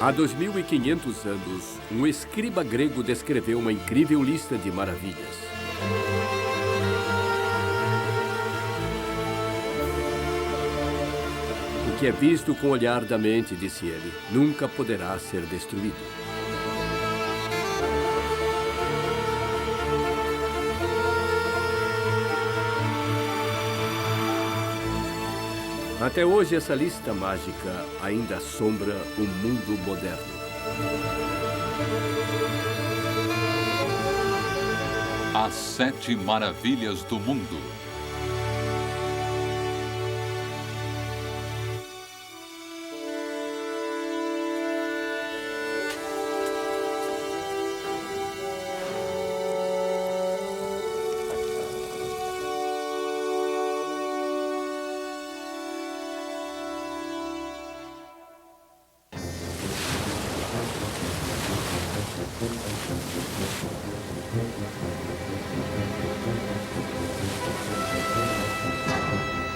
Há 2500 anos, um escriba grego descreveu uma incrível lista de maravilhas. O que é visto com o olhar da mente, disse ele, nunca poderá ser destruído. Até hoje, essa lista mágica ainda assombra o mundo moderno. As 7 maravilhas do mundo.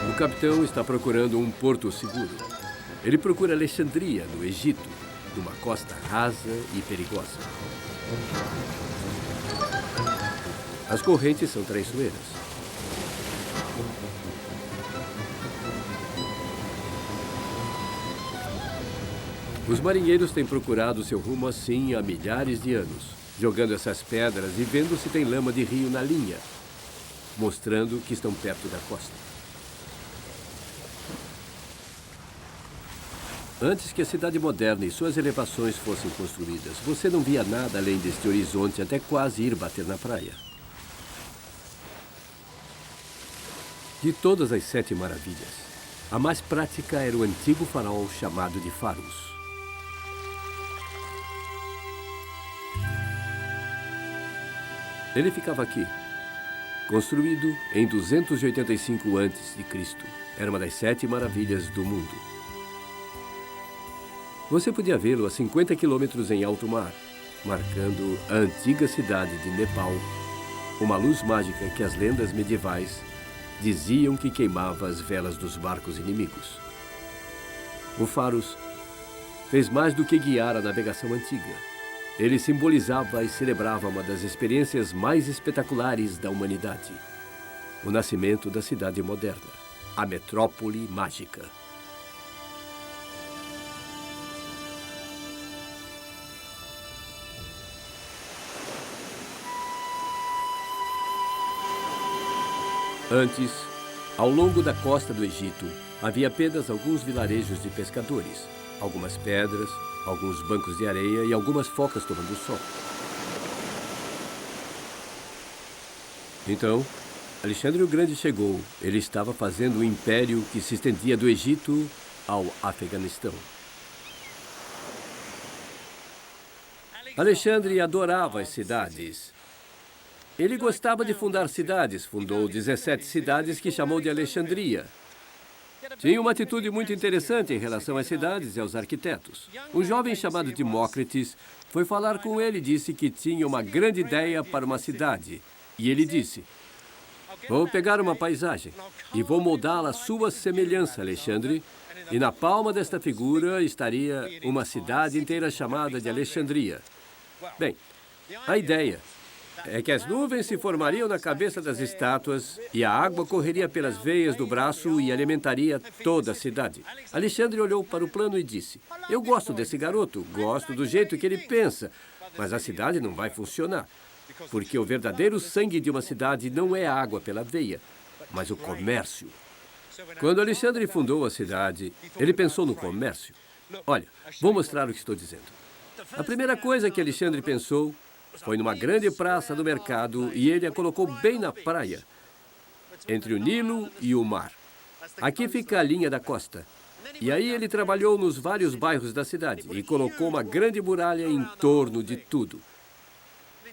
O capitão está procurando um porto seguro. Ele procura Alexandria, no Egito, numa costa rasa e perigosa. As correntes são traiçoeiras. Os marinheiros têm procurado seu rumo assim há milhares de anos, jogando essas pedras e vendo se tem lama de rio na linha, mostrando que estão perto da costa. Antes que a cidade moderna e suas elevações fossem construídas, você não via nada além deste horizonte até quase ir bater na praia. De todas as 7 maravilhas, a mais prática era o antigo farol chamado de Faros. Ele ficava aqui, construído em 285 a.C. Era uma das 7 maravilhas do mundo. Você podia vê-lo a 50 quilômetros em alto mar, marcando a antiga cidade de Nepal, uma luz mágica que as lendas medievais diziam que queimava as velas dos barcos inimigos. O Faros fez mais do que guiar a navegação antiga. Ele simbolizava e celebrava uma das experiências mais espetaculares da humanidade: o nascimento da cidade moderna, a metrópole mágica. Antes, ao longo da costa do Egito, havia apenas alguns vilarejos de pescadores, algumas pedras, alguns bancos de areia e algumas focas tomando sol. Então, Alexandre o Grande chegou. Ele estava fazendo um império que se estendia do Egito ao Afeganistão. Alexandre adorava as cidades. Ele gostava de fundar cidades, fundou 17 cidades que chamou de Alexandria. Tinha uma atitude muito interessante em relação às cidades e aos arquitetos. Um jovem chamado Demócritos foi falar com ele e disse que tinha uma grande ideia para uma cidade. E ele disse: vou pegar uma paisagem e vou moldá-la à sua semelhança, Alexandre. E na palma desta figura estaria uma cidade inteira chamada de Alexandria. Bem, a ideia é que as nuvens se formariam na cabeça das estátuas e a água correria pelas veias do braço e alimentaria toda a cidade. Alexandre olhou para o plano e disse: eu gosto desse garoto, gosto do jeito que ele pensa, mas a cidade não vai funcionar, porque o verdadeiro sangue de uma cidade não é a água pela veia, mas o comércio. Quando Alexandre fundou a cidade, ele pensou no comércio. Olha, vou mostrar o que estou dizendo. A primeira coisa que Alexandre pensou foi numa grande praça do mercado e ele a colocou bem na praia, entre o Nilo e o mar. Aqui fica a linha da costa. E aí ele trabalhou nos vários bairros da cidade e colocou uma grande muralha em torno de tudo.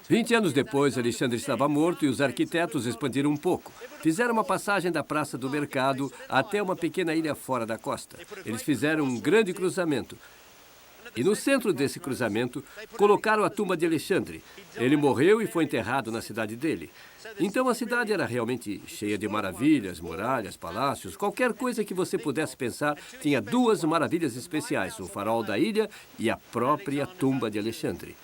20 anos depois, Alexandre estava morto e os arquitetos expandiram um pouco. Fizeram uma passagem da praça do mercado até uma pequena ilha fora da costa. Eles fizeram um grande cruzamento. E no centro desse cruzamento, colocaram a tumba de Alexandre. Ele morreu e foi enterrado na cidade dele. Então a cidade era realmente cheia de maravilhas, muralhas, palácios, qualquer coisa que você pudesse pensar, tinha duas maravilhas especiais, o farol da ilha e a própria tumba de Alexandre.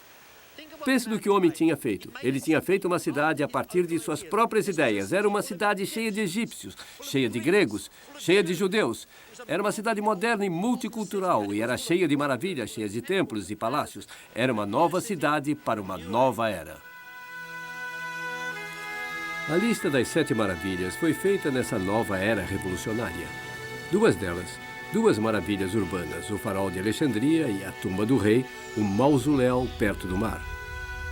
Pense no que o homem tinha feito. Ele tinha feito uma cidade a partir de suas próprias ideias. Era uma cidade cheia de egípcios, cheia de gregos, cheia de judeus. Era uma cidade moderna e multicultural e era cheia de maravilhas, cheia de templos e palácios. Era uma nova cidade para uma nova era. A lista das 7 maravilhas foi feita nessa nova era revolucionária. Duas delas, duas maravilhas urbanas, o farol de Alexandria e a tumba do rei, um mausoléu perto do mar.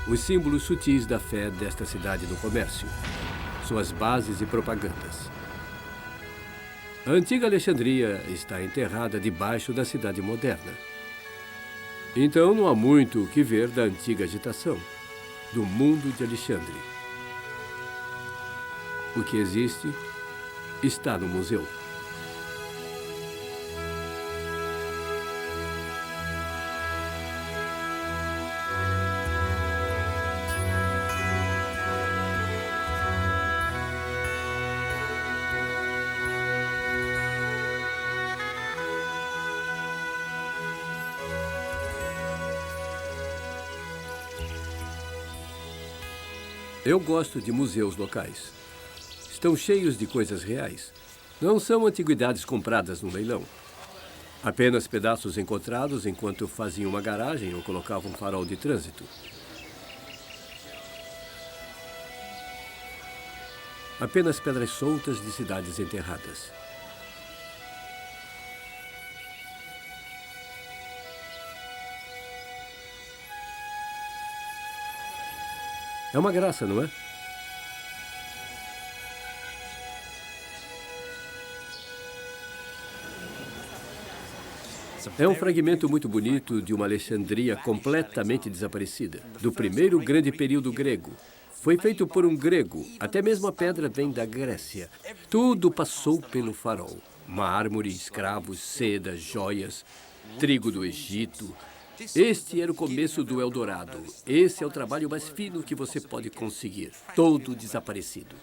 Os símbolos sutis da fé desta cidade no comércio, suas bases e propagandas. A antiga Alexandria está enterrada debaixo da cidade moderna. Então não há muito o que ver da antiga agitação, do mundo de Alexandre. O que existe está no museu. Eu gosto de museus locais. Estão cheios de coisas reais. Não são antiguidades compradas no leilão. Apenas pedaços encontrados enquanto faziam uma garagem ou colocavam um farol de trânsito. Apenas pedras soltas de cidades enterradas. É uma graça, não é? É um fragmento muito bonito de uma Alexandria completamente desaparecida, do primeiro grande período grego. Foi feito por um grego, até mesmo a pedra vem da Grécia. Tudo passou pelo farol. Mármore, escravos, seda, joias, trigo do Egito. Este era o começo do Eldorado. Esse é o trabalho mais fino que você pode conseguir. Todo desaparecido.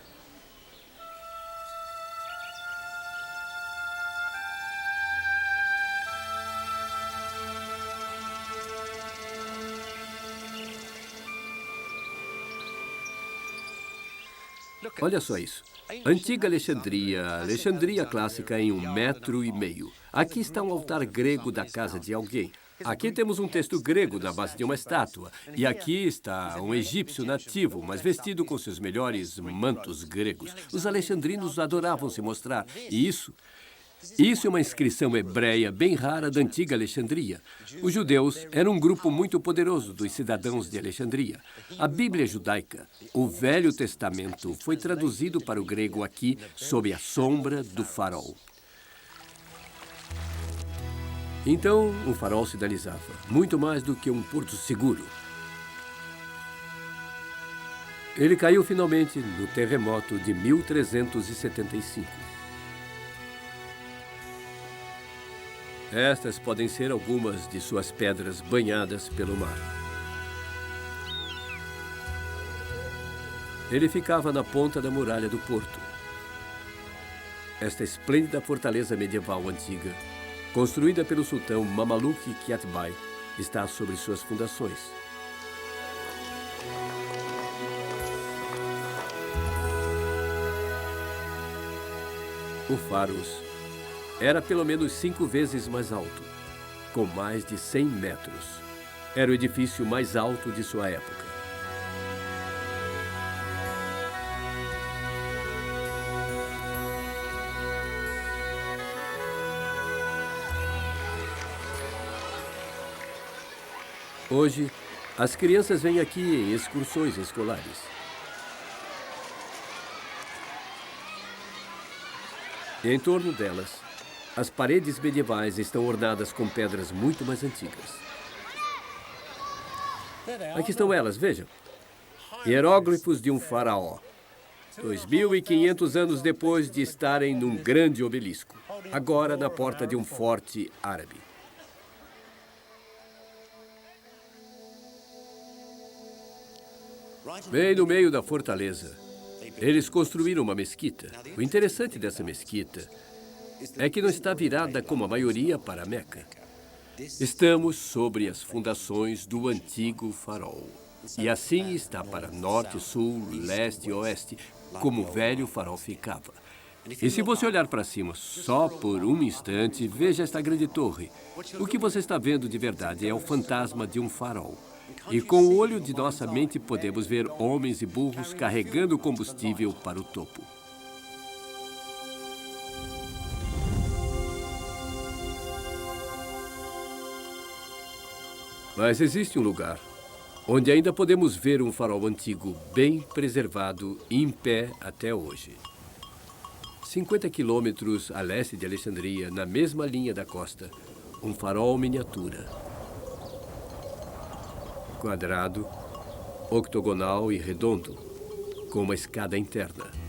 Olha só isso. Antiga Alexandria, Alexandria clássica em 1,5 metros. Aqui está um altar grego da casa de alguém. Aqui temos um texto grego na base de uma estátua. E aqui está um egípcio nativo, mas vestido com seus melhores mantos gregos. Os alexandrinos adoravam se mostrar. E isso é uma inscrição hebreia bem rara da antiga Alexandria. Os judeus eram um grupo muito poderoso dos cidadãos de Alexandria. A Bíblia judaica, o Velho Testamento, foi traduzido para o grego aqui sob a sombra do farol. Então, um farol sinalizava, muito mais do que um porto seguro. Ele caiu finalmente no terremoto de 1375. Estas podem ser algumas de suas pedras banhadas pelo mar. Ele ficava na ponta da muralha do porto. Esta esplêndida fortaleza medieval antiga, construída pelo sultão Mamaluk Qiaitbay, está sobre suas fundações. O Pharos era pelo menos 5 vezes mais alto, com mais de 100 metros. Era o edifício mais alto de sua época. Hoje, as crianças vêm aqui em excursões escolares. E em torno delas, as paredes medievais estão ornadas com pedras muito mais antigas. Aqui estão elas, vejam. Hieróglifos de um faraó. 2.500 anos depois de estarem num grande obelisco. Agora na porta de um forte árabe. Bem no meio da fortaleza, eles construíram uma mesquita. O interessante dessa mesquita é que não está virada como a maioria para Meca. Estamos sobre as fundações do antigo farol. E assim está para norte, sul, leste e oeste, como o velho farol ficava. E se você olhar para cima só por um instante, veja esta grande torre. O que você está vendo de verdade é o fantasma de um farol. E com o olho de nossa mente podemos ver homens e burros carregando combustível para o topo. Mas existe um lugar onde ainda podemos ver um farol antigo bem preservado e em pé até hoje. 50 quilômetros a leste de Alexandria, na mesma linha da costa, um farol miniatura. Quadrado, octogonal e redondo, com uma escada interna.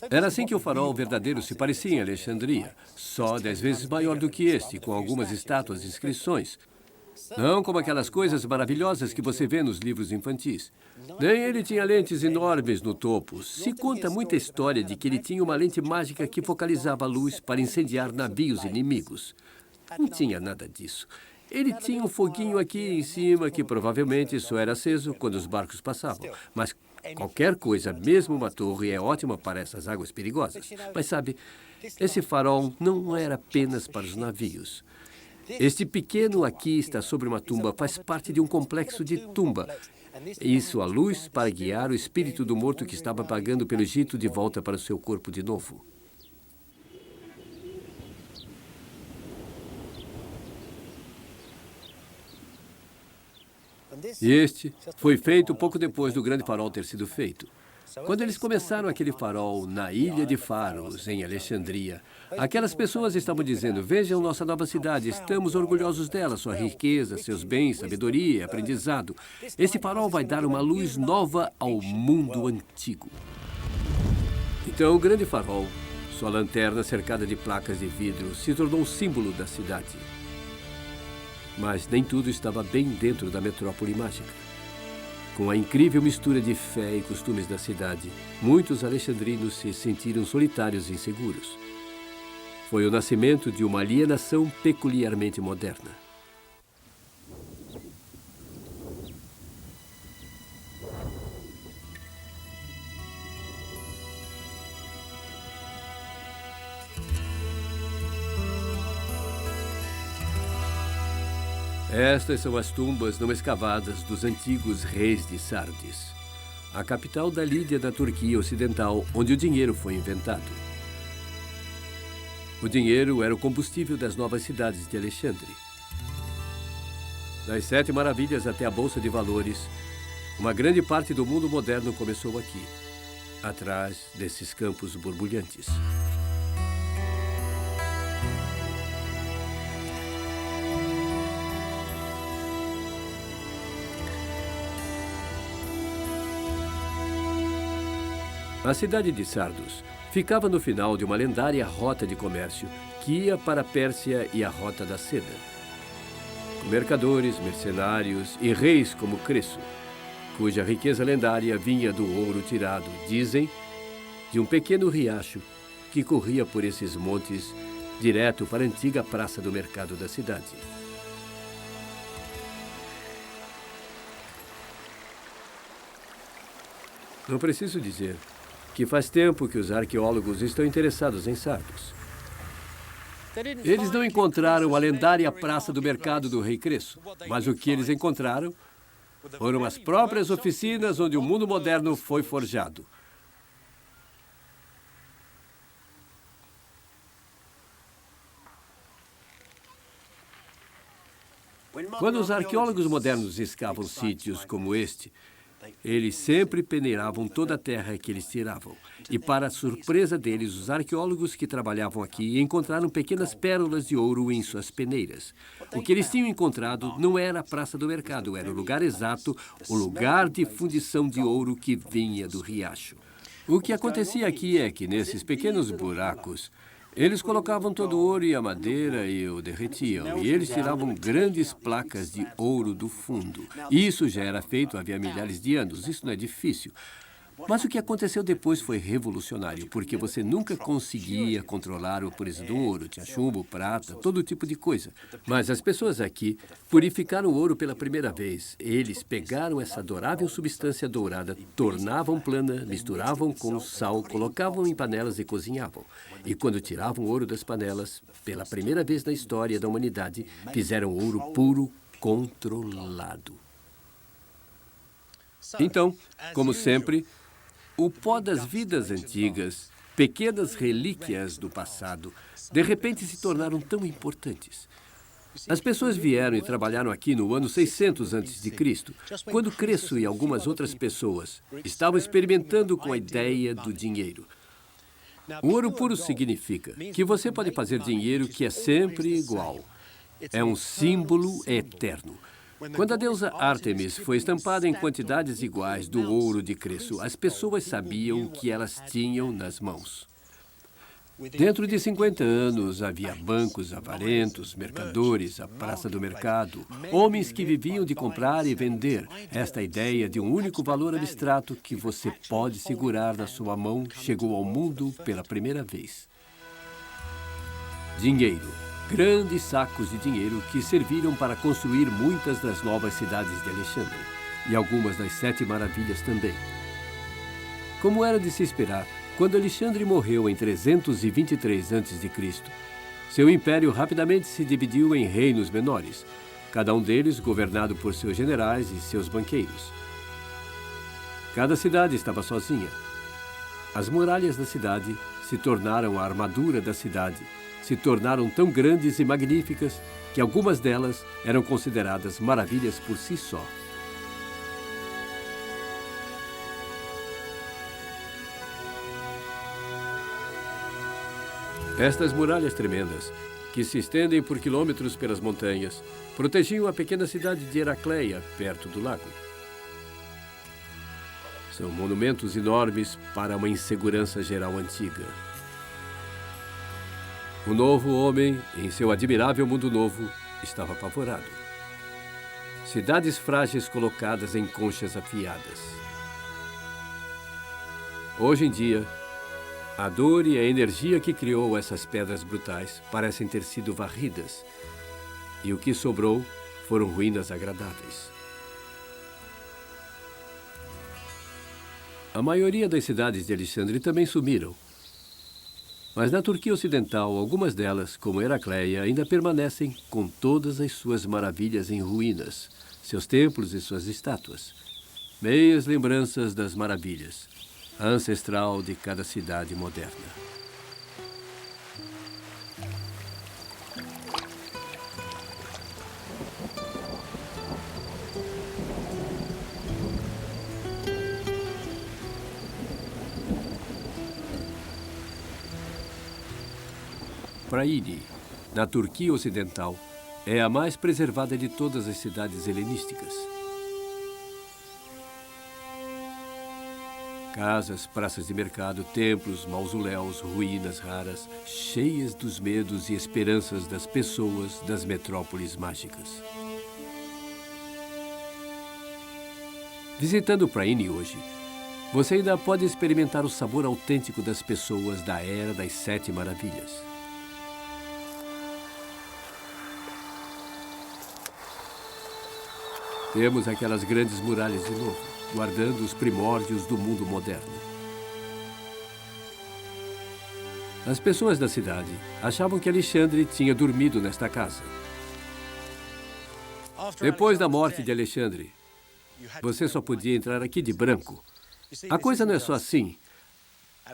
Era assim que o farol verdadeiro se parecia em Alexandria, só 10 vezes maior do que este, com algumas estátuas e inscrições. Não como aquelas coisas maravilhosas que você vê nos livros infantis. Nem ele tinha lentes enormes no topo. Se conta muita história de que ele tinha uma lente mágica que focalizava a luz para incendiar navios inimigos. Não tinha nada disso. Ele tinha um foguinho aqui em cima que provavelmente só era aceso quando os barcos passavam. Mas qualquer coisa, mesmo uma torre, é ótima para essas águas perigosas. Mas sabe, esse farol não era apenas para os navios. Este pequeno aqui está sobre uma tumba, faz parte de um complexo de tumba. Isso, a luz para guiar o espírito do morto que estava vagando pelo Egito de volta para o seu corpo de novo. E este foi feito pouco depois do grande farol ter sido feito. Quando eles começaram aquele farol na Ilha de Faros, em Alexandria, aquelas pessoas estavam dizendo: vejam nossa nova cidade, estamos orgulhosos dela, sua riqueza, seus bens, sabedoria e aprendizado. Esse farol vai dar uma luz nova ao mundo antigo. Então, o grande farol, sua lanterna cercada de placas de vidro, se tornou um símbolo da cidade. Mas nem tudo estava bem dentro da metrópole mágica. Com a incrível mistura de fé e costumes da cidade, muitos alexandrinos se sentiram solitários e inseguros. Foi o nascimento de uma alienação peculiarmente moderna. Estas são as tumbas não escavadas dos antigos reis de Sardes, a capital da Lídia da Turquia Ocidental, onde o dinheiro foi inventado. O dinheiro era o combustível das novas cidades de Alexandre. Das 7 maravilhas até a Bolsa de Valores, uma grande parte do mundo moderno começou aqui, atrás desses campos borbulhantes. A cidade de Sardos ficava no final de uma lendária rota de comércio que ia para a Pérsia e a Rota da Seda. Com mercadores, mercenários e reis como Creso, cuja riqueza lendária vinha do ouro tirado, dizem, de um pequeno riacho que corria por esses montes direto para a antiga praça do mercado da cidade. Não preciso dizer que faz tempo que os arqueólogos estão interessados em Sardos. Eles não encontraram a lendária praça do mercado do rei Creso, mas o que eles encontraram foram as próprias oficinas onde o mundo moderno foi forjado. Quando os arqueólogos modernos escavam sítios como este, Eles sempre peneiravam toda a terra que eles tiravam. E, para a surpresa deles, os arqueólogos que trabalhavam aqui encontraram pequenas pérolas de ouro em suas peneiras. O que eles tinham encontrado não era a praça do mercado, era o lugar exato, o lugar de fundição de ouro que vinha do riacho. O que acontecia aqui é que, nesses pequenos buracos, eles colocavam todo o ouro e a madeira e o derretiam. E eles tiravam grandes placas de ouro do fundo. Isso já era feito havia milhares de anos. Isso não é difícil. Mas o que aconteceu depois foi revolucionário, porque você nunca conseguia controlar o preço do ouro. Tinha chumbo, prata, todo tipo de coisa. Mas as pessoas aqui purificaram o ouro pela primeira vez. Eles pegaram essa adorável substância dourada, tornavam plana, misturavam com sal, colocavam em panelas e cozinhavam. E quando tiravam o ouro das panelas, pela primeira vez na história da humanidade, fizeram ouro puro controlado. Então, como sempre, o pó das vidas antigas, pequenas relíquias do passado, de repente se tornaram tão importantes. As pessoas vieram e trabalharam aqui no ano 600 a.C., quando Creso e algumas outras pessoas estavam experimentando com a ideia do dinheiro. O ouro puro significa que você pode fazer dinheiro que é sempre igual. É um símbolo eterno. Quando a deusa Ártemis foi estampada em quantidades iguais do ouro de Creso, as pessoas sabiam que elas tinham nas mãos. Dentro de 50 anos, havia bancos avarentos, mercadores, a praça do mercado, homens que viviam de comprar e vender. Esta ideia de um único valor abstrato que você pode segurar na sua mão chegou ao mundo pela primeira vez. Dinheiro. Grandes sacos de dinheiro que serviram para construir muitas das novas cidades de Alexandre e algumas das 7 maravilhas também. Como era de se esperar, quando Alexandre morreu em 323 a.C., seu império rapidamente se dividiu em reinos menores, cada um deles governado por seus generais e seus banqueiros. Cada cidade estava sozinha. As muralhas da cidade se tornaram a armadura da cidade, se tornaram tão grandes e magníficas que algumas delas eram consideradas maravilhas por si só. Estas muralhas tremendas, que se estendem por quilômetros pelas montanhas, protegiam a pequena cidade de Heracleia, perto do lago. São monumentos enormes para uma insegurança geral antiga. O novo homem, em seu admirável mundo novo, estava apavorado. Cidades frágeis colocadas em conchas afiadas. Hoje em dia, a dor e a energia que criou essas pedras brutais parecem ter sido varridas, e o que sobrou foram ruínas agradáveis. A maioria das cidades de Alexandre também sumiram. Mas na Turquia Ocidental, algumas delas, como Heracleia, ainda permanecem com todas as suas maravilhas em ruínas, seus templos e suas estátuas. Meias lembranças das maravilhas, a ancestral de cada cidade moderna. Praíni, na Turquia Ocidental, é a mais preservada de todas as cidades helenísticas. Casas, praças de mercado, templos, mausoléus, ruínas raras, cheias dos medos e esperanças das pessoas das metrópoles mágicas. Visitando Praíni hoje, você ainda pode experimentar o sabor autêntico das pessoas da Era das 7 Maravilhas. Temos aquelas grandes muralhas de novo, guardando os primórdios do mundo moderno. As pessoas da cidade achavam que Alexandre tinha dormido nesta casa. Depois da morte de Alexandre, você só podia entrar aqui de branco. A coisa não é só assim.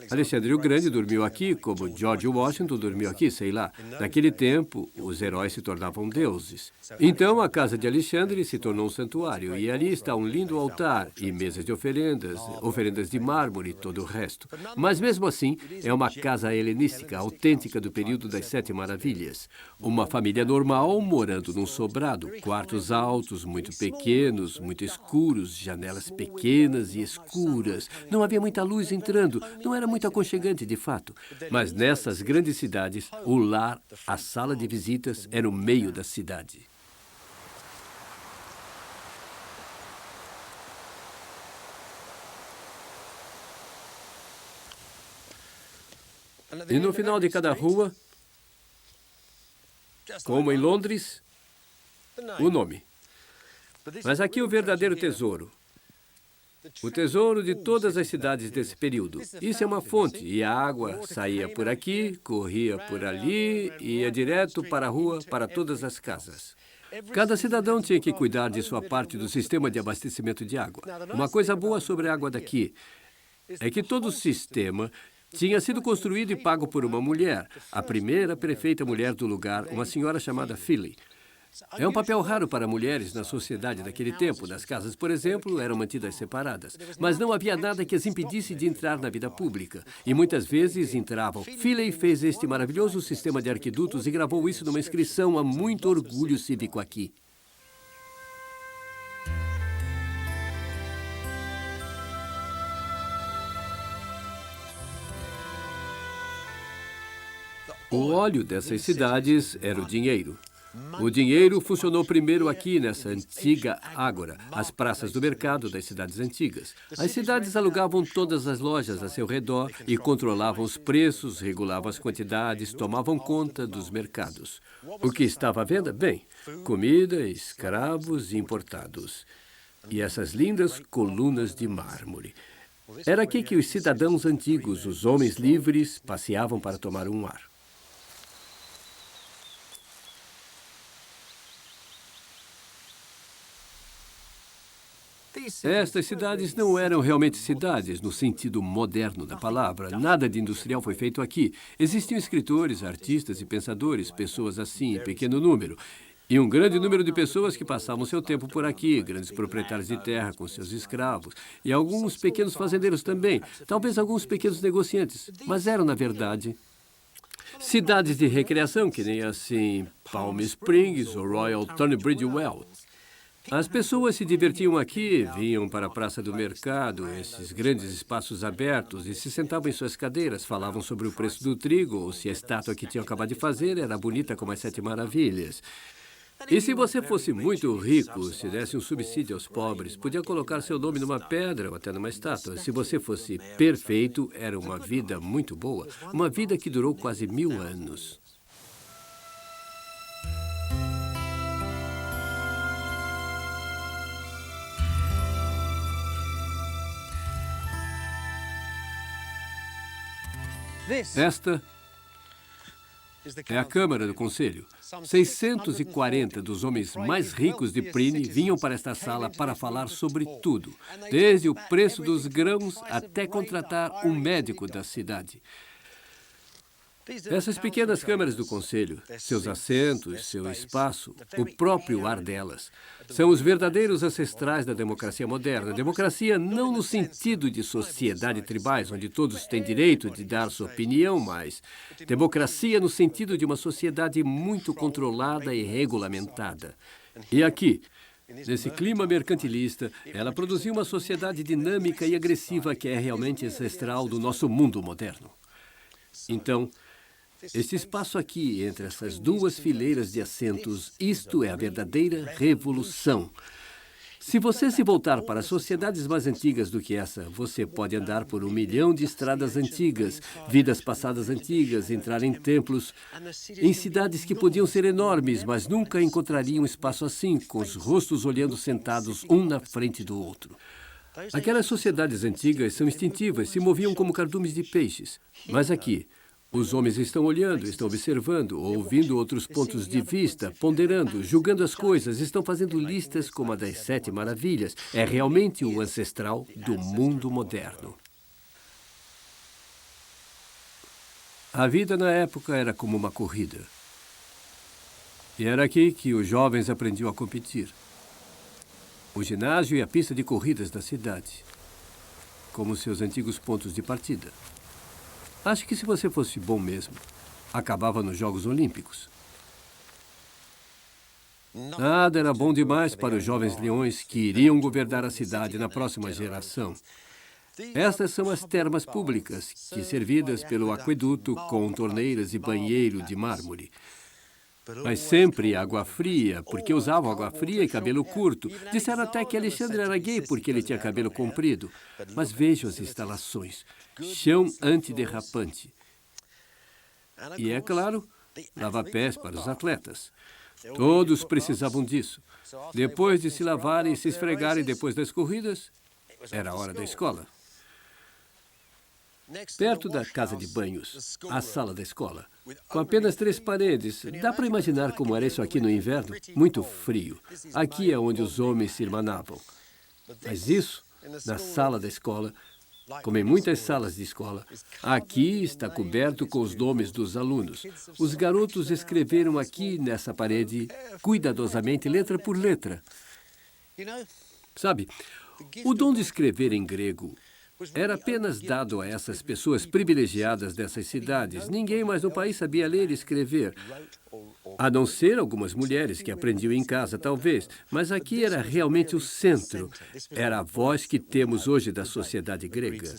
Alexandre o Grande dormiu aqui, como George Washington dormiu aqui, sei lá. Naquele tempo, os heróis se tornavam deuses. Então, a casa de Alexandre se tornou um santuário, e ali está um lindo altar e mesas de oferendas, oferendas de mármore e todo o resto. Mas, mesmo assim, é uma casa helenística, autêntica do período das Sete Maravilhas. Uma família normal morando num sobrado, quartos altos, muito pequenos, muito escuros, janelas pequenas e escuras. Não havia muita luz entrando, não era muito aconchegante de fato. Mas nessas grandes cidades, o lar, a sala de visitas, era o meio da cidade. E no final de cada rua, como em Londres, o nome. Mas aqui o verdadeiro tesouro. O tesouro de todas as cidades desse período. Isso é uma fonte, e a água saía por aqui, corria por ali, e ia direto para a rua, para todas as casas. Cada cidadão tinha que cuidar de sua parte do sistema de abastecimento de água. Uma coisa boa sobre a água daqui é que todo o sistema tinha sido construído e pago por uma mulher, a primeira prefeita mulher do lugar, uma senhora chamada Philly. É um papel raro para mulheres na sociedade daquele tempo. Nas casas, por exemplo, eram mantidas separadas. Mas não havia nada que as impedisse de entrar na vida pública. E muitas vezes entravam. Philly fez este maravilhoso sistema de arquidutos e gravou isso numa inscrição a muito orgulho cívico aqui. O óleo dessas cidades era o dinheiro. O dinheiro funcionou primeiro aqui nessa antiga ágora, as praças do mercado das cidades antigas. As cidades alugavam todas as lojas a seu redor e controlavam os preços, regulavam as quantidades, tomavam conta dos mercados. O que estava à venda? Bem, comida, escravos e importados. E essas lindas colunas de mármore. Era aqui que os cidadãos antigos, os homens livres, passeavam para tomar um ar. Estas cidades não eram realmente cidades, no sentido moderno da palavra. Nada de industrial foi feito aqui. Existiam escritores, artistas e pensadores, pessoas assim, em pequeno número. E um grande número de pessoas que passavam seu tempo por aqui, grandes proprietários de terra com seus escravos. E alguns pequenos fazendeiros também, talvez alguns pequenos negociantes. Mas eram, na verdade, cidades de recreação, que nem assim Palm Springs ou Royal Tunbridge Wells. As pessoas se divertiam aqui, vinham para a Praça do Mercado, esses grandes espaços abertos, e se sentavam em suas cadeiras, falavam sobre o preço do trigo, ou se a estátua que tinham acabado de fazer era bonita como as Sete Maravilhas. E se você fosse muito rico, se desse um subsídio aos pobres, podia colocar seu nome numa pedra ou até numa estátua. Se você fosse perfeito, era uma vida muito boa, uma vida que durou quase 1000 anos. Esta é a Câmara do Conselho. 640 dos homens mais ricos de Prini vinham para esta sala para falar sobre tudo, desde o preço dos grãos até contratar um médico da cidade. Essas pequenas câmaras do Conselho, seus assentos, seu espaço, o próprio ar delas, são os verdadeiros ancestrais da democracia moderna. Democracia não no sentido de sociedade tribais, onde todos têm direito de dar sua opinião, mas democracia no sentido de uma sociedade muito controlada e regulamentada. E aqui, nesse clima mercantilista, ela produziu uma sociedade dinâmica e agressiva que é realmente ancestral do nosso mundo moderno. Então, este espaço aqui, entre essas duas fileiras de assentos, isto é a verdadeira revolução. Se você se voltar para sociedades mais antigas do que essa, você pode andar por 1 milhão de estradas antigas, vidas passadas antigas, entrar em templos, em cidades que podiam ser enormes, mas nunca encontrariam um espaço assim, com os rostos olhando sentados um na frente do outro. Aquelas sociedades antigas são instintivas, se moviam como cardumes de peixes. Mas aqui, os homens estão olhando, estão observando, ouvindo outros pontos de vista, ponderando, julgando as coisas, estão fazendo listas como a das 7 Maravilhas. É realmente o ancestral do mundo moderno. A vida na época era como uma corrida. E era aqui que os jovens aprendiam a competir. O ginásio e a pista de corridas da cidade, como seus antigos pontos de partida. Acho que se você fosse bom mesmo, acabava nos Jogos Olímpicos. Nada era bom demais para os jovens leões que iriam governar a cidade na próxima geração. Estas são as termas públicas, que servidas pelo aqueduto com torneiras e banheiro de mármore. Mas sempre água fria, porque usavam água fria e cabelo curto. Disseram até que Alexandre era gay porque ele tinha cabelo comprido. Mas vejam as instalações. Chão antiderrapante. E, é claro, lava-pés para os atletas. Todos precisavam disso. Depois de se lavarem e se esfregarem depois das corridas, era a hora da escola. Perto da casa de banhos, a sala da escola, com apenas 3 paredes. Dá para imaginar como era isso aqui no inverno? Muito frio. Aqui é onde os homens se irmanavam. Mas isso, na sala da escola, como em muitas salas de escola, aqui está coberto com os nomes dos alunos. Os garotos escreveram aqui nessa parede, cuidadosamente, letra por letra. Sabe, o dom de escrever em grego era apenas dado a essas pessoas privilegiadas dessas cidades. Ninguém mais no país sabia ler e escrever, a não ser algumas mulheres que aprendiam em casa, talvez. Mas aqui era realmente o centro. Era a voz que temos hoje da sociedade grega.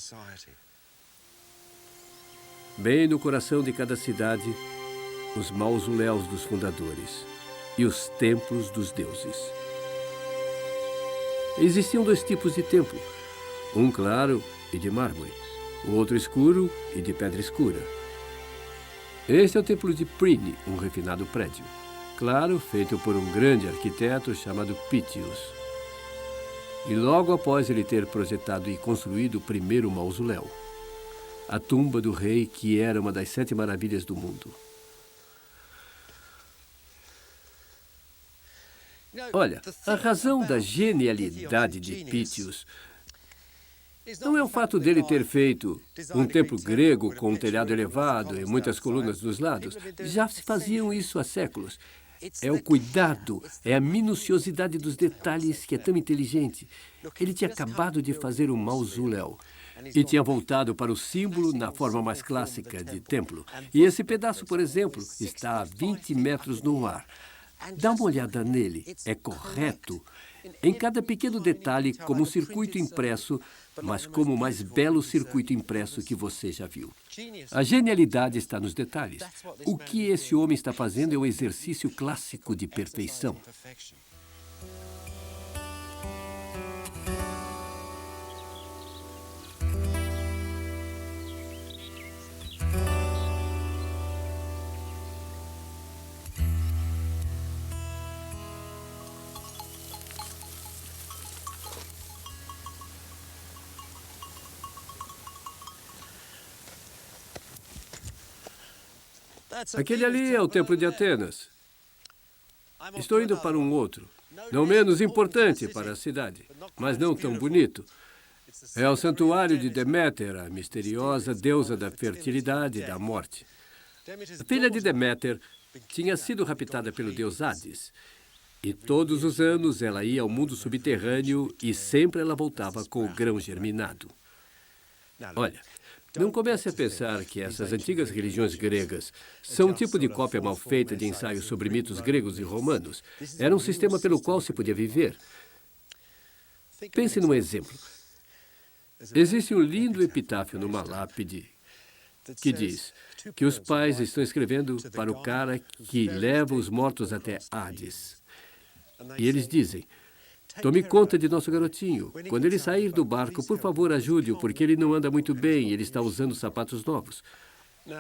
Bem no coração de cada cidade, os mausoléus dos fundadores e os templos dos deuses. Existiam 2 tipos de templo. Um claro e de mármore, o outro escuro e de pedra escura. Este é o templo de Pliny, um refinado prédio. Claro, feito por um grande arquiteto chamado Pitius. E logo após ele ter projetado e construído o primeiro mausoléu, a tumba do rei, que era uma das 7 maravilhas do mundo. Olha, a razão da genialidade de Pitius não é o fato dele ter feito um templo grego com um telhado elevado e muitas colunas dos lados. Já se faziam isso há séculos. É o cuidado, é a minuciosidade dos detalhes que é tão inteligente. Ele tinha acabado de fazer um mausoléu e tinha voltado para o símbolo na forma mais clássica de templo. E esse pedaço, por exemplo, está a 20 metros no ar. Dá uma olhada nele. É correto. Em cada pequeno detalhe, como um circuito impresso, mas como o mais belo circuito impresso que você já viu. A genialidade está nos detalhes. O que esse homem está fazendo é um exercício clássico de perfeição. Aquele ali é o Templo de Atenas. Estou indo para um outro, não menos importante para a cidade, mas não tão bonito. É o santuário de Deméter, a misteriosa deusa da fertilidade e da morte. A filha de Deméter tinha sido raptada pelo deus Hades. E todos os anos ela ia ao mundo subterrâneo e sempre ela voltava com o grão germinado. Olha, não comece a pensar que essas antigas religiões gregas são um tipo de cópia mal feita de ensaios sobre mitos gregos e romanos. Era um sistema pelo qual se podia viver. Pense num exemplo. Existe um lindo epitáfio numa lápide que diz que os pais estão escrevendo para o cara que leva os mortos até Hades. E eles dizem: tome conta de nosso garotinho. Quando ele sair do barco, por favor, ajude-o, porque ele não anda muito bem e ele está usando sapatos novos.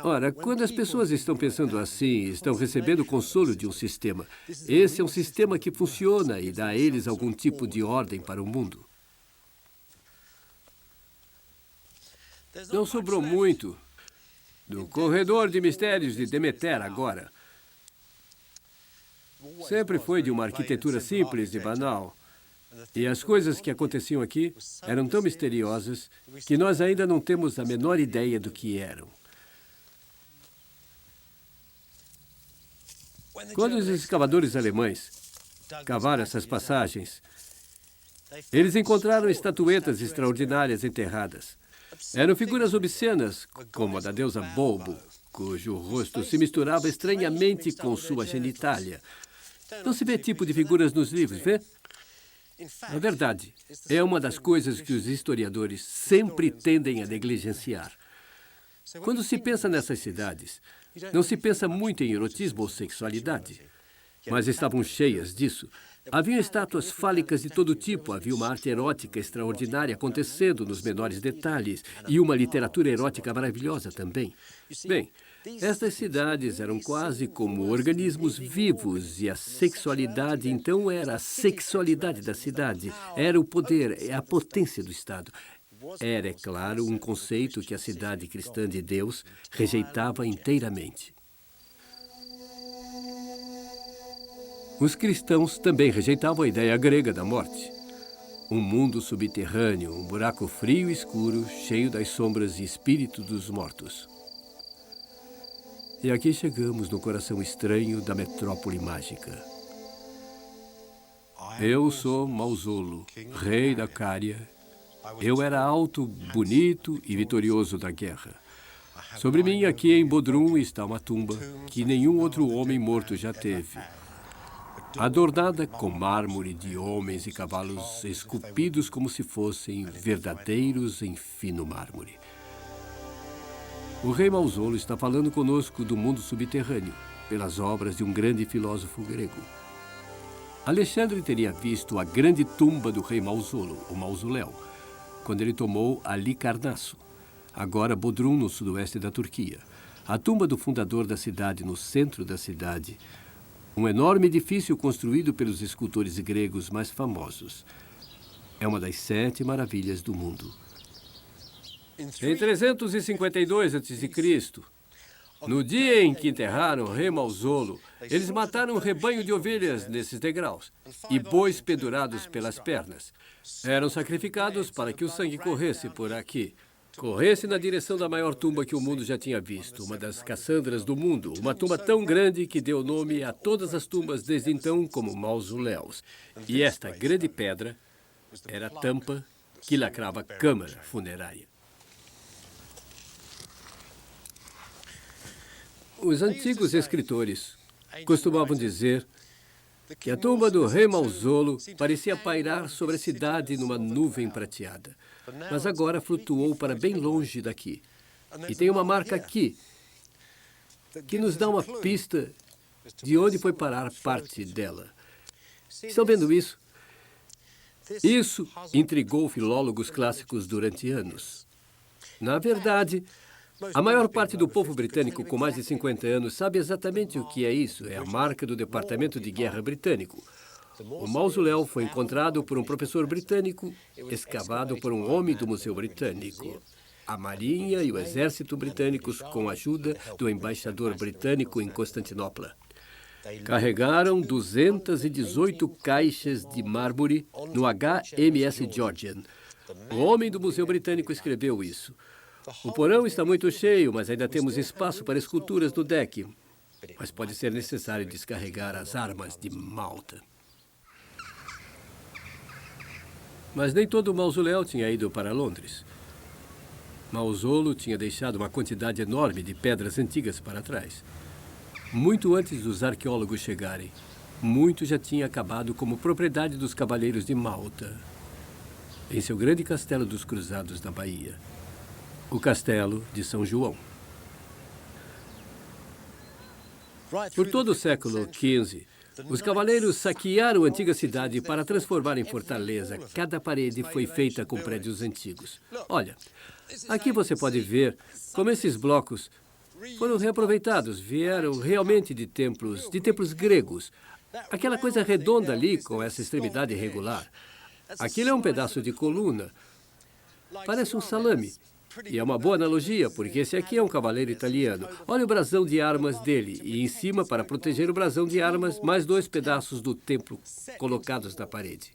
Ora, quando as pessoas estão pensando assim, estão recebendo o consolo de um sistema. Esse é um sistema que funciona e dá a eles algum tipo de ordem para o mundo. Não sobrou muito do corredor de mistérios de Deméter agora. Sempre foi de uma arquitetura simples e banal. E as coisas que aconteciam aqui eram tão misteriosas que nós ainda não temos a menor ideia do que eram. Quando os escavadores alemães cavaram essas passagens, eles encontraram estatuetas extraordinárias enterradas. Eram figuras obscenas, como a da deusa Bobo, cujo rosto se misturava estranhamente com sua genitália. Não se vê tipo de figuras nos livros, vê? Na verdade, é uma das coisas que os historiadores sempre tendem a negligenciar. Quando se pensa nessas cidades, não se pensa muito em erotismo ou sexualidade, mas estavam cheias disso. Haviam estátuas fálicas de todo tipo, havia uma arte erótica extraordinária acontecendo nos menores detalhes e uma literatura erótica maravilhosa também. Bem, estas cidades eram quase como organismos vivos e a sexualidade, então, era a sexualidade da cidade, era o poder, a potência do Estado. Era, é claro, um conceito que a cidade cristã de Deus rejeitava inteiramente. Os cristãos também rejeitavam a ideia grega da morte. Um mundo subterrâneo, um buraco frio e escuro, cheio das sombras e espírito dos mortos. E aqui chegamos no coração estranho da metrópole mágica. Eu sou Mausolo, rei da Cária. Eu era alto, bonito e vitorioso da guerra. Sobre mim, aqui em Bodrum, está uma tumba que nenhum outro homem morto já teve. Adornada com mármore de homens e cavalos esculpidos como se fossem verdadeiros em fino mármore. O rei Mausolo está falando conosco do mundo subterrâneo, pelas obras de um grande filósofo grego. Alexandre teria visto a grande tumba do rei Mausolo, o mausoléu, quando ele tomou Halicarnasso, agora Bodrum, no sudoeste da Turquia. A tumba do fundador da cidade, no centro da cidade. Um enorme edifício construído pelos escultores gregos mais famosos. É uma das 7 maravilhas do mundo. Em 352 a.C., no dia em que enterraram o rei Mausolo, eles mataram um rebanho de ovelhas nesses degraus e bois pendurados pelas pernas. Eram sacrificados para que o sangue corresse por aqui. Corresse na direção da maior tumba que o mundo já tinha visto, uma das Cassandras do mundo, uma tumba tão grande que deu nome a todas as tumbas desde então como mausoléus. E esta grande pedra era a tampa que lacrava a câmara funerária. Os antigos escritores costumavam dizer que a tumba do rei Mausolo parecia pairar sobre a cidade numa nuvem prateada. Mas agora flutuou para bem longe daqui. E tem uma marca aqui que nos dá uma pista de onde foi parar parte dela. Estão vendo isso? Isso intrigou filólogos clássicos durante anos. Na verdade, a maior parte do povo britânico com mais de 50 anos sabe exatamente o que é isso. É a marca do Departamento de Guerra britânico. O mausoléu foi encontrado por um professor britânico, escavado por um homem do Museu Britânico. A Marinha e o Exército britânicos, com a ajuda do embaixador britânico em Constantinopla, carregaram 218 caixas de mármore no HMS Georgian. O homem do Museu Britânico escreveu isso. O porão está muito cheio, mas ainda temos espaço para esculturas no deck. Mas pode ser necessário descarregar as armas de Malta. Mas nem todo o mausoléu tinha ido para Londres. Mausolo tinha deixado uma quantidade enorme de pedras antigas para trás. Muito antes dos arqueólogos chegarem, muito já tinha acabado como propriedade dos cavaleiros de Malta, em seu grande castelo dos Cruzados na Bahia, o Castelo de São João. Por todo o século XV, os cavaleiros saquearam a antiga cidade para transformar em fortaleza. Cada parede foi feita com prédios antigos. Olha, aqui você pode ver como esses blocos foram reaproveitados, vieram realmente de templos gregos. Aquela coisa redonda ali, com essa extremidade irregular, aquilo é um pedaço de coluna. Parece um salame. E é uma boa analogia, porque esse aqui é um cavaleiro italiano. Olha o brasão de armas dele. E em cima, para proteger o brasão de armas, mais 2 pedaços do templo colocados na parede.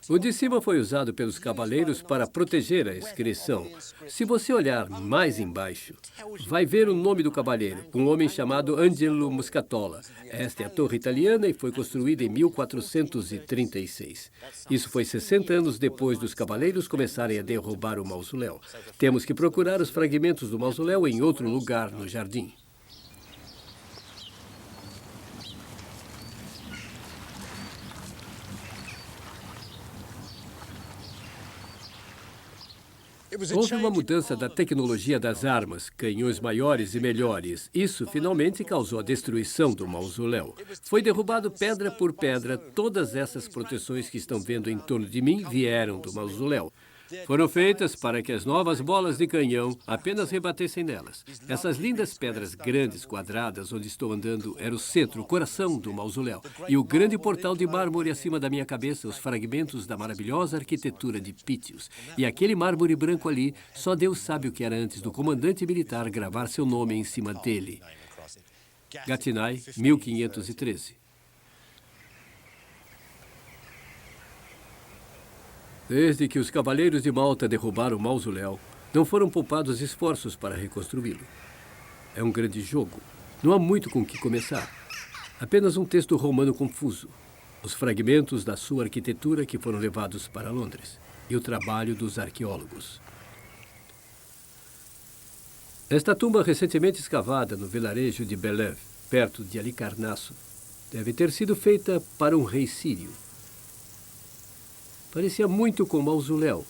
O de cima foi usado pelos cavaleiros para proteger a inscrição. Se você olhar mais embaixo, vai ver o nome do cavaleiro, um homem chamado Angelo Muscatola. Esta é a torre italiana e foi construída em 1436. Isso foi 60 anos depois dos cavaleiros começarem a derrubar o mausoléu. Temos que procurar os fragmentos do mausoléu em outro lugar no jardim. Houve uma mudança da tecnologia das armas, canhões maiores e melhores. Isso finalmente causou a destruição do mausoléu. Foi derrubado pedra por pedra. Todas essas proteções que estão vendo em torno de mim vieram do mausoléu. Foram feitas para que as novas bolas de canhão apenas rebatessem nelas. Essas lindas pedras grandes, quadradas, onde estou andando, era o centro, o coração do mausoléu. E o grande portal de mármore acima da minha cabeça, os fragmentos da maravilhosa arquitetura de Pítios. E aquele mármore branco ali, só Deus sabe o que era antes do comandante militar gravar seu nome em cima dele. Gatinai, 1513. Desde que os cavaleiros de Malta derrubaram o mausoléu, não foram poupados esforços para reconstruí-lo. É um grande jogo. Não há muito com o que começar. Apenas um texto romano confuso. Os fragmentos da sua arquitetura que foram levados para Londres. E o trabalho dos arqueólogos. Esta tumba recentemente escavada no vilarejo de Belev, perto de Halicarnasso, deve ter sido feita para um rei sírio. Parecia muito com o mausoléu,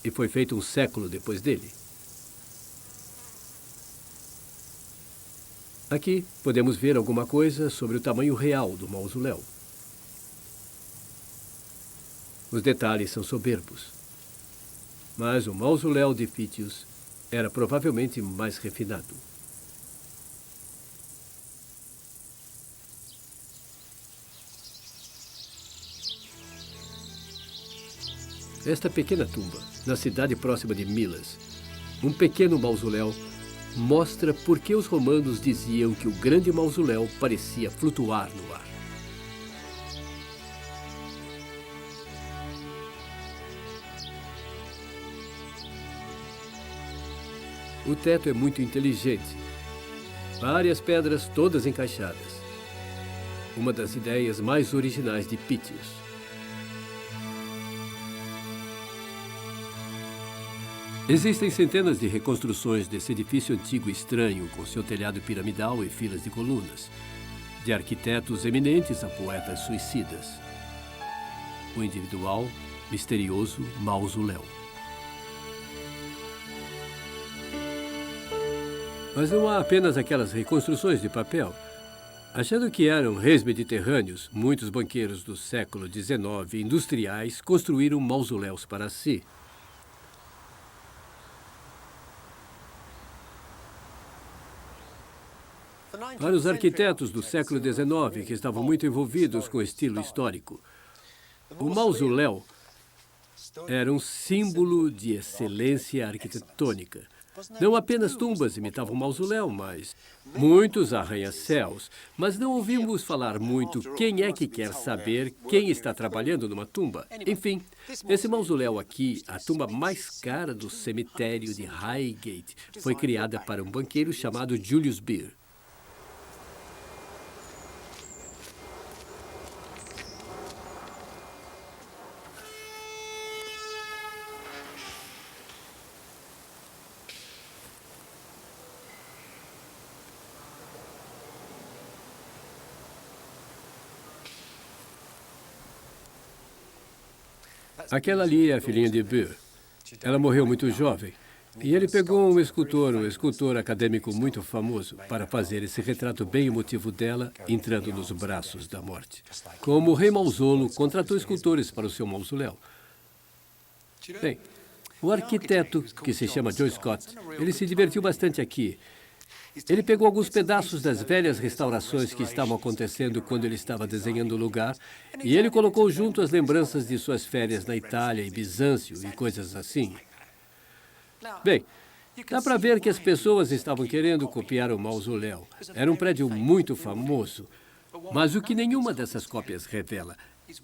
e foi feito um século depois dele. Aqui podemos ver alguma coisa sobre o tamanho real do mausoléu. Os detalhes são soberbos. Mas o mausoléu de Pítios era provavelmente mais refinado. Esta pequena tumba, na cidade próxima de Milas, um pequeno mausoléu, mostra por que os romanos diziam que o grande mausoléu parecia flutuar no ar. O teto é muito inteligente. Várias pedras todas encaixadas. Uma das ideias mais originais de Pítios. Existem centenas de reconstruções desse edifício antigo e estranho, com seu telhado piramidal e filas de colunas, de arquitetos eminentes a poetas suicidas. O individual, misterioso mausoléu. Mas não há apenas aquelas reconstruções de papel. Achando que eram reis mediterrâneos, muitos banqueiros do século XIX, industriais, construíram mausoléus para si. Para os arquitetos do século XIX, que estavam muito envolvidos com o estilo histórico, o mausoléu era um símbolo de excelência arquitetônica. Não apenas tumbas imitavam o mausoléu, mas muitos arranha-céus. Mas não ouvimos falar muito quem é que quer saber quem está trabalhando numa tumba. Enfim, esse mausoléu aqui, a tumba mais cara do cemitério de Highgate, foi criada para um banqueiro chamado Julius Baer. Aquela ali é a filhinha de Baer. Ela morreu muito jovem. E ele pegou um escultor acadêmico muito famoso, para fazer esse retrato bem emotivo dela, entrando nos braços da morte. Como o rei Mausolo contratou escultores para o seu mausoléu. Bem, o arquiteto, que se chama Joe Scott, ele se divertiu bastante aqui. Ele pegou alguns pedaços das velhas restaurações que estavam acontecendo quando ele estava desenhando o lugar e ele colocou junto as lembranças de suas férias na Itália e Bizâncio e coisas assim. Bem, dá para ver que as pessoas estavam querendo copiar o mausoléu. Era um prédio muito famoso, mas o que nenhuma dessas cópias revela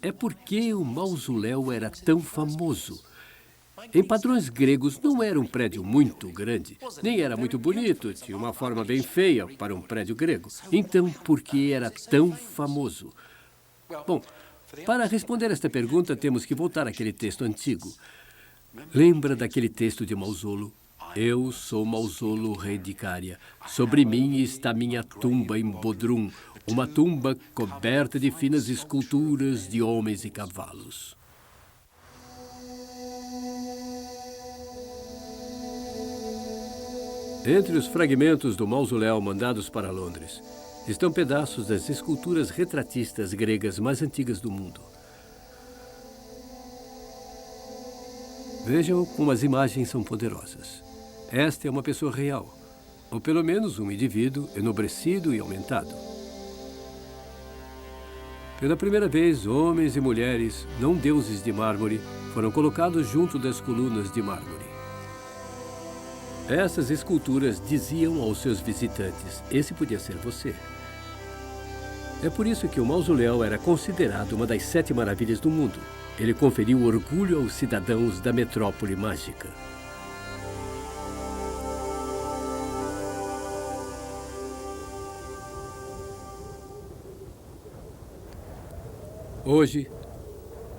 é por que o mausoléu era tão famoso. Em padrões gregos, não era um prédio muito grande, nem era muito bonito, tinha uma forma bem feia para um prédio grego. Então, por que era tão famoso? Bom, para responder esta pergunta, temos que voltar àquele texto antigo. Lembra daquele texto de Mausolo? Eu sou Mausolo, rei de Cária. Sobre mim está minha tumba em Bodrum, uma tumba coberta de finas esculturas de homens e cavalos. Entre os fragmentos do mausoléu mandados para Londres, estão pedaços das esculturas retratistas gregas mais antigas do mundo. Vejam como as imagens são poderosas. Esta é uma pessoa real, ou pelo menos um indivíduo enobrecido e aumentado. Pela primeira vez, homens e mulheres, não deuses de mármore, foram colocados junto das colunas de mármore. Essas esculturas diziam aos seus visitantes: esse podia ser você. É por isso que o mausoléu era considerado uma das 7 maravilhas do mundo. Ele conferiu orgulho aos cidadãos da metrópole mágica. Hoje,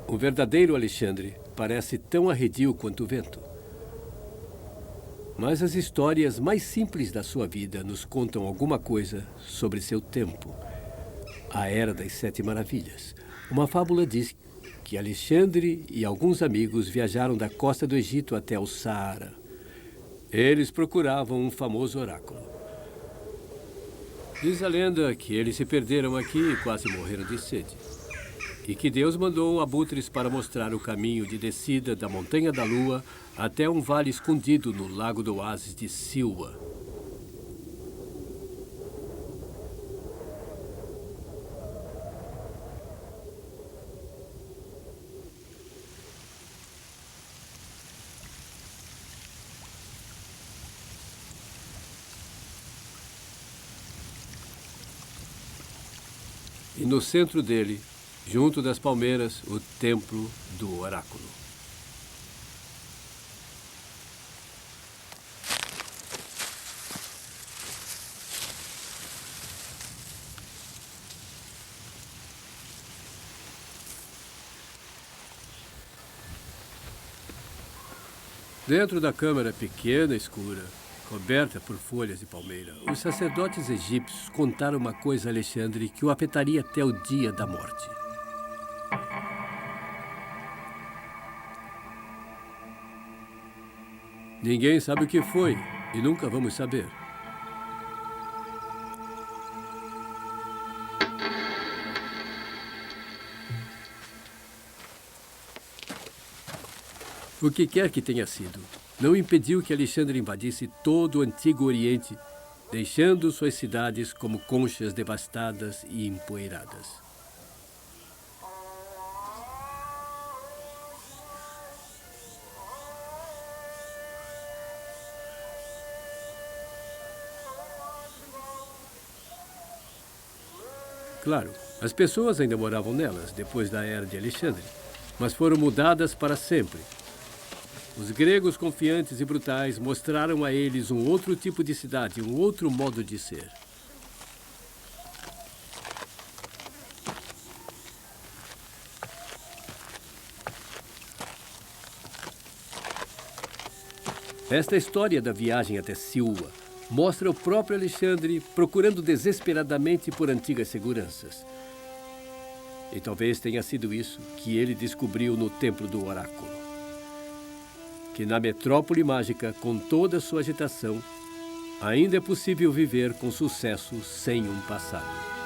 um verdadeiro Alexandre parece tão arredio quanto o vento. Mas as histórias mais simples da sua vida nos contam alguma coisa sobre seu tempo. A Era das 7 Maravilhas. Uma fábula diz que Alexandre e alguns amigos viajaram da costa do Egito até o Saara. Eles procuravam um famoso oráculo. Diz a lenda que eles se perderam aqui e quase morreram de sede. E que Deus mandou abutres para mostrar o caminho de descida da Montanha da Lua até um vale escondido no lago do oásis de Silwa. E no centro dele, junto das palmeiras, o templo do oráculo. Dentro da câmara pequena e escura, coberta por folhas de palmeira, os sacerdotes egípcios contaram uma coisa a Alexandre que o afetaria até o dia da morte. Ninguém sabe o que foi e nunca vamos saber. O que quer que tenha sido, não impediu que Alexandre invadisse todo o Antigo Oriente, deixando suas cidades como conchas devastadas e empoeiradas. Claro, as pessoas ainda moravam nelas depois da era de Alexandre, mas foram mudadas para sempre. Os gregos confiantes e brutais mostraram a eles um outro tipo de cidade, um outro modo de ser. Esta história da viagem até Silwa mostra o próprio Alexandre procurando desesperadamente por antigas seguranças. E talvez tenha sido isso que ele descobriu no Templo do Oráculo. Que na metrópole mágica, com toda a sua agitação, ainda é possível viver com sucesso sem um passado.